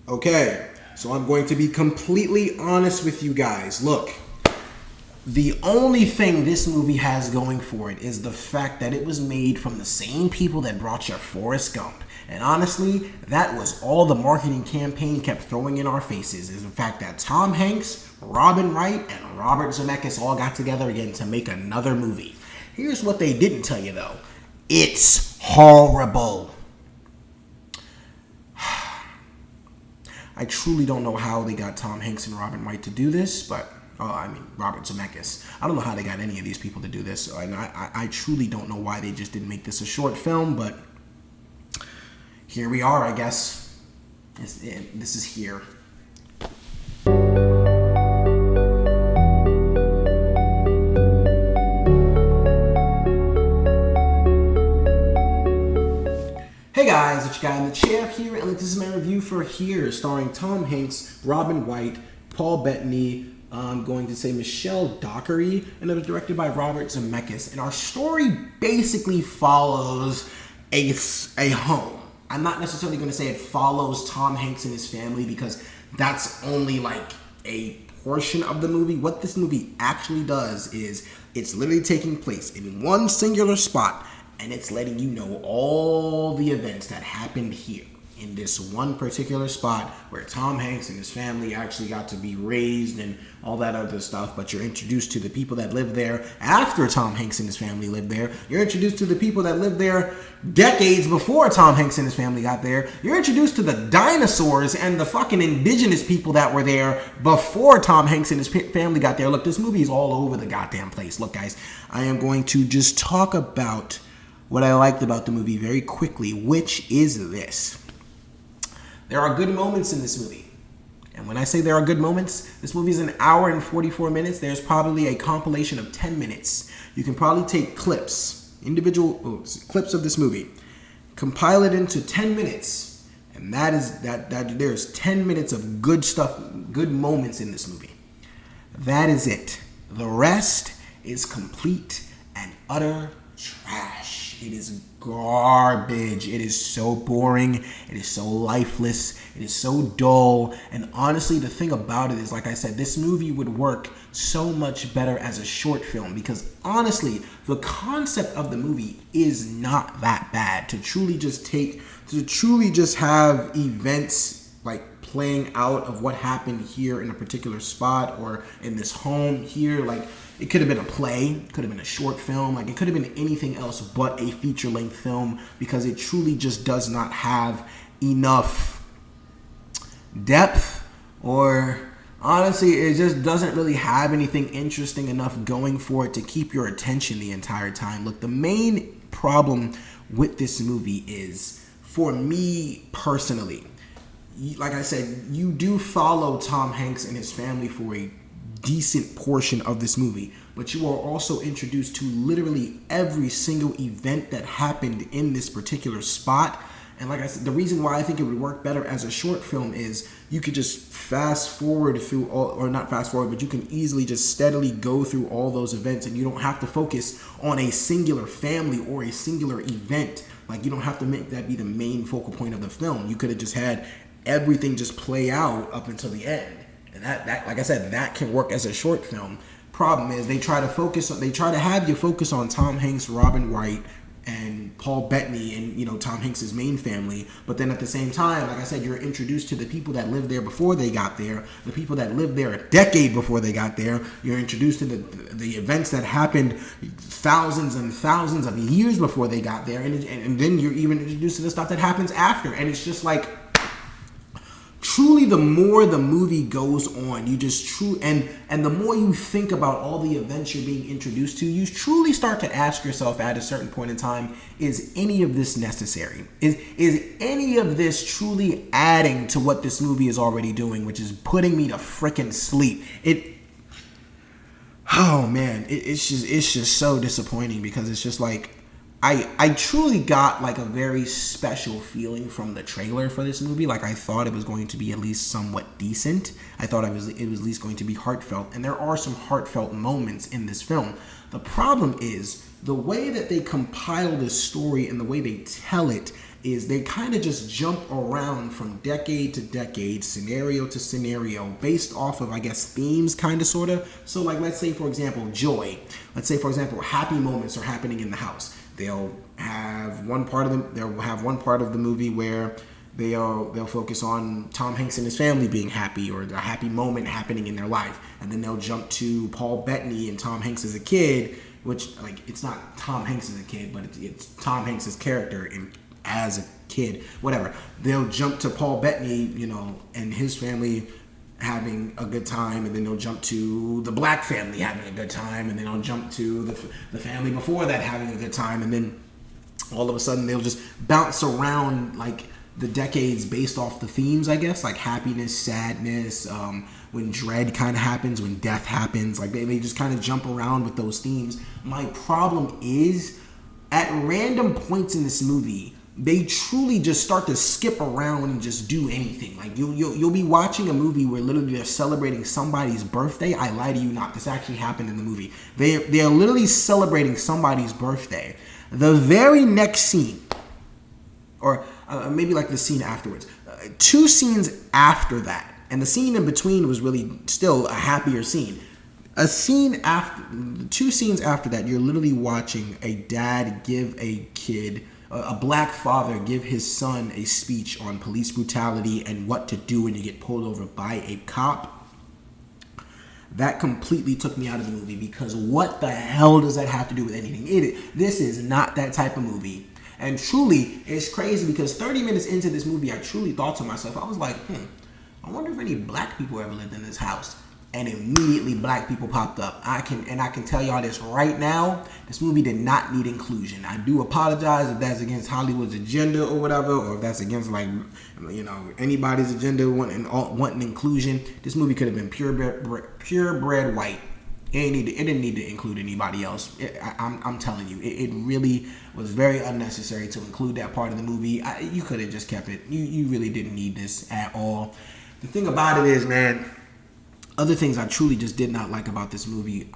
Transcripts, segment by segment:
Okay, so I'm going to be completely honest with you guys. Look, the only thing this movie has going for it is the fact that it was made from the same people that brought you Forrest Gump. And honestly, that was all the marketing campaign kept throwing in our faces, is the fact that Tom Hanks, Robin Wright, and Robert Zemeckis all got together again to make another movie. Here's what they didn't tell you though. It's horrible. I truly don't know how they got Tom Hanks and Robin Wright to do this, but Robert Zemeckis. I don't know how they got any of these people to do this, and I truly don't know why they just didn't make this a short film, but here we are, I guess. This is here. Hey guys, it's your guy in the chair here, and this is my review for Here, starring Tom Hanks, Robin Wright, Paul Bettany, I'm going to say Michelle Dockery, and it was directed by Robert Zemeckis. And our story basically follows a home. I'm not necessarily going to say it follows Tom Hanks and his family because that's only like a portion of the movie. What this movie actually does is it's literally taking place in one singular spot, and it's letting you know all the events that happened here in this one particular spot where Tom Hanks and his family actually got to be raised and all that other stuff. But you're introduced to the people that lived there after Tom Hanks and his family lived there. You're introduced to the people that lived there decades before Tom Hanks and his family got there. You're introduced to the dinosaurs and the fucking indigenous people that were there before Tom Hanks and his family got there. Look, this movie is all over the goddamn place. Look, guys, I am going to just talk about what I liked about the movie very quickly, which is this. There are good moments in this movie. And when I say there are good moments, this movie is an hour and 44 minutes. There's probably a compilation of 10 minutes. You can probably take clips, individual clips of this movie, compile it into 10 minutes, and that there's 10 minutes of good stuff, good moments in this movie. That is it. The rest is complete and utter trash. It is garbage. It is so boring. It is so lifeless. It is so dull. And honestly, the thing about it is, like I said, this movie would work so much better as a short film because honestly, the concept of the movie is not that bad. To truly just have events like playing out of what happened here in a particular spot or in this home here, like it could have been a play, could have been a short film, like it could have been anything else but a feature-length film because it truly just does not have enough depth, or honestly, it just doesn't really have anything interesting enough going for it to keep your attention the entire time. Look, the main problem with this movie is, for me personally, like I said, you do follow Tom Hanks and his family for a decent portion of this movie, but you are also introduced to literally every single event that happened in this particular spot. And like I said, the reason why I think it would work better as a short film is you could just fast forward through all, or not fast forward, but you can easily just steadily go through all those events, and you don't have to focus on a singular family or a singular event. Like, you don't have to make that be the main focal point of the film. You could have just had everything just play out up until the end. And that, like I said, that can work as a short film. Problem is, they try to have you focus on Tom Hanks, Robin Wright, and Paul Bettany, and Tom Hanks' main family. But then at the same time, like I said, you're introduced to the people that lived there before they got there, the people that lived there a decade before they got there. You're introduced to the events that happened thousands and thousands of years before they got there, and then you're even introduced to the stuff that happens after. And it's just like, truly, the more the movie goes on, and the more you think about all the events you're being introduced to, you truly start to ask yourself at a certain point in time, is any of this necessary? Is any of this truly adding to what this movie is already doing, which is putting me to frickin' sleep? Oh man, it's just so disappointing because it's just like, I truly got like a very special feeling from the trailer for this movie. Like, I thought it was going to be at least somewhat decent. I thought it was at least going to be heartfelt. And there are some heartfelt moments in this film. The problem is the way that they compile this story and the way they tell it is they kind of just jump around from decade to decade, scenario to scenario, based off of, I guess, themes, kind of, sort of. So, like, let's say, for example, joy. Let's say, for example, happy moments are happening in the house. They'll have one part of the movie where they'll focus on Tom Hanks and his family being happy, or a happy moment happening in their life, and then they'll jump to Paul Bettany and Tom Hanks as a kid, which, like, it's not Tom Hanks as a kid, but it's Tom Hanks' character as a kid, whatever. They'll jump to Paul Bettany, and his family having a good time, and then they'll jump to the black family having a good time, and then they'll jump to the family before that having a good time, and then all of a sudden they'll just bounce around, like, the decades based off the themes, I guess, like happiness, sadness, when dread kind of happens, when death happens, like they just kind of jump around with those themes. My problem is, at random points in this movie, they truly just start to skip around and just do anything. Like you'll be watching a movie where literally they're celebrating somebody's birthday. I lie to you not. This actually happened in the movie. They're literally celebrating somebody's birthday. The very next scene, or maybe like the scene afterwards, 2 scenes after that, and the scene in between was really still a happier scene. 2 scenes after that, you're literally watching a dad give a black father give his son a speech on police brutality and what to do when you get pulled over by a cop. That completely took me out of the movie, because what the hell does that have to do with anything? This is not that type of movie. And truly, it's crazy, because 30 minutes into this movie, I truly thought to myself, I was like, I wonder if any black people ever lived in this house. And immediately black people popped up. I can tell y'all this right now, this movie did not need inclusion. I do apologize if that's against Hollywood's agenda or whatever, or if that's against, like, anybody's agenda wanting inclusion. This movie could have been purebred white. It didn't need to include anybody else. I'm telling you, it really was very unnecessary to include that part of the movie. You could have just kept it. You really didn't need this at all. The thing about it is, man, other things I truly just did not like about this movie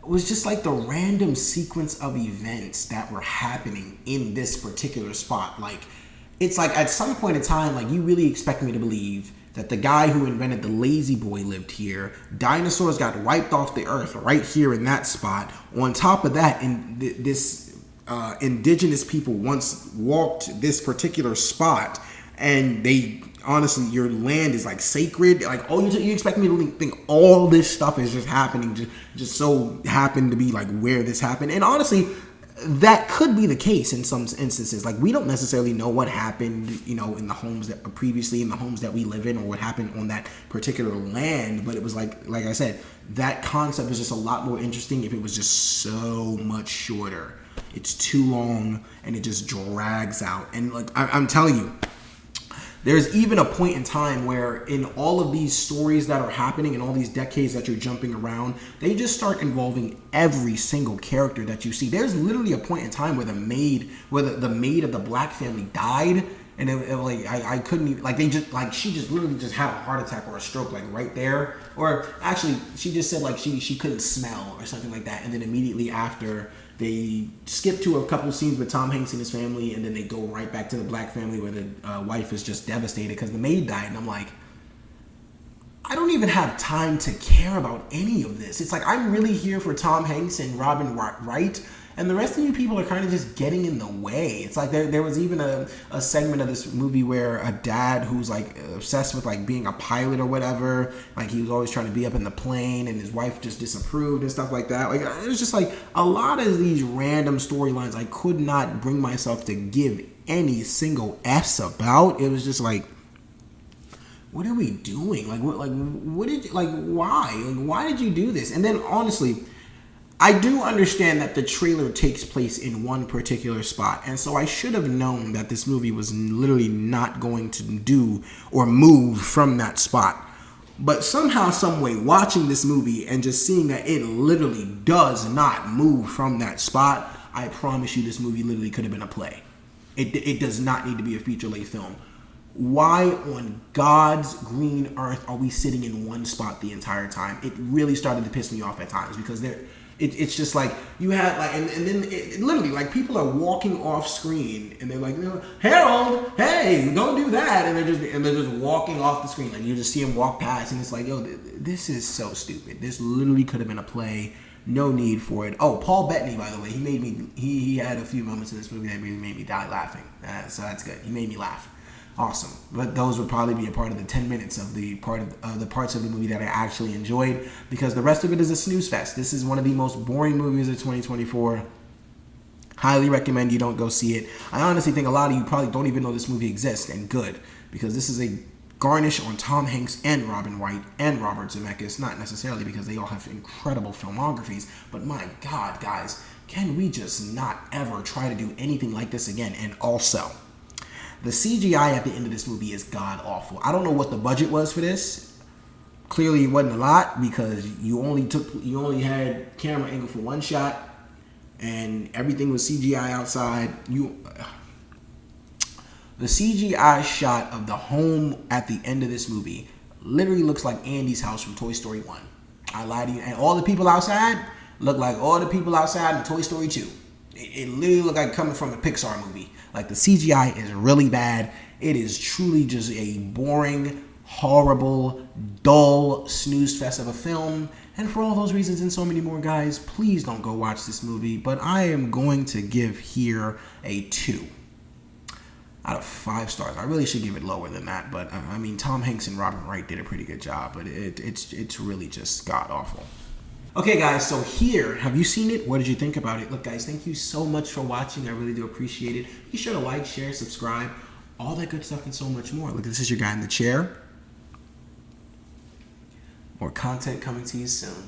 was just like the random sequence of events that were happening in this particular spot. Like, it's like at some point in time, like, you really expect me to believe that the guy who invented the Lazy Boy lived here. Dinosaurs got wiped off the earth right here in that spot. On top of that, indigenous people once walked this particular spot, and they honestly, your land is like sacred. Like, you expect me to think all this stuff is just happening, just so happened to be like where this happened. And honestly, that could be the case in some instances. Like, we don't necessarily know what happened, in the homes that previously in the homes that we live in, or what happened on that particular land. But it was like I said, that concept is just a lot more interesting if it was just so much shorter. It's too long and it just drags out. And like I'm telling you, there's even a point in time where in all of these stories that are happening, in all these decades that you're jumping around, they just start involving every single character that you see. There's literally a point in time where the maid of the black family died, and I couldn't even, like, she just literally just had a heart attack or a stroke, like, right there. Or actually, she just said, like, she couldn't smell or something like that, and then immediately after, they skip to a couple scenes with Tom Hanks and his family, and then they go right back to the black family where the wife is just devastated because the maid died. And I'm like, I don't even have time to care about any of this. It's like, I'm really here for Tom Hanks and Robin Wright, and the rest of you people are kind of just getting in the way. It's like there was even a segment of this movie where a dad who's like obsessed with like being a pilot or whatever, like he was always trying to be up in the plane, and his wife just disapproved and stuff like that. Like, it was just like a lot of these random storylines I could not bring myself to give any single S about. It was just like, what are we doing? What did you, why? Like, why did you do this? And then honestly, I do understand that the trailer takes place in one particular spot, and so I should have known that this movie was literally not going to do or move from that spot. But somehow, some way, watching this movie and just seeing that it literally does not move from that spot, I promise you this movie literally could have been a play. It does not need to be a feature-length film. Why on God's green earth are we sitting in one spot the entire time? It really started to piss me off at times, because It's just like you had like, and then it literally like people are walking off screen and they're like, Harold, hey, don't do that, and they're just walking off the screen. Like you just see them walk past, and it's like, yo, this is so stupid. This literally could have been a play. No need for it. Oh, Paul Bettany, by the way, he had a few moments in this movie that really made me die laughing. So that's good. He made me laugh. Awesome. But those would probably be a part of the 10 minutes of the parts of the movie that I actually enjoyed, because the rest of it is a snooze fest. This is one of the most boring movies of 2024. Highly recommend you don't go see it. I honestly think a lot of you probably don't even know this movie exists, and good, because this is a garnish on Tom Hanks and Robin Wright and Robert Zemeckis. Not necessarily because they all have incredible filmographies, but my God, guys, can we just not ever try to do anything like this again? And also, the CGI at the end of this movie is god-awful. I don't know what the budget was for this. Clearly, it wasn't a lot, because you only had camera angle for one shot, and everything was CGI outside. The CGI shot of the home at the end of this movie literally looks like Andy's house from Toy Story 1. I lied to you. And all the people outside look like all the people outside in Toy Story 2. It literally looked like coming from a Pixar movie. Like, the CGI is really bad. It is truly just a boring, horrible, dull snooze fest of a film. And for all those reasons and so many more, guys, please don't go watch this movie. But I am going to give here a 2 out of 5 stars. I really should give it lower than that, but I mean, Tom Hanks and Robin Wright did a pretty good job, but it's really just god-awful. Okay, guys, so here, have you seen it? What did you think about it? Look, guys, thank you so much for watching. I really do appreciate it. Be sure to like, share, subscribe, all that good stuff and so much more. Look, this is your guy in the chair. More content coming to you soon.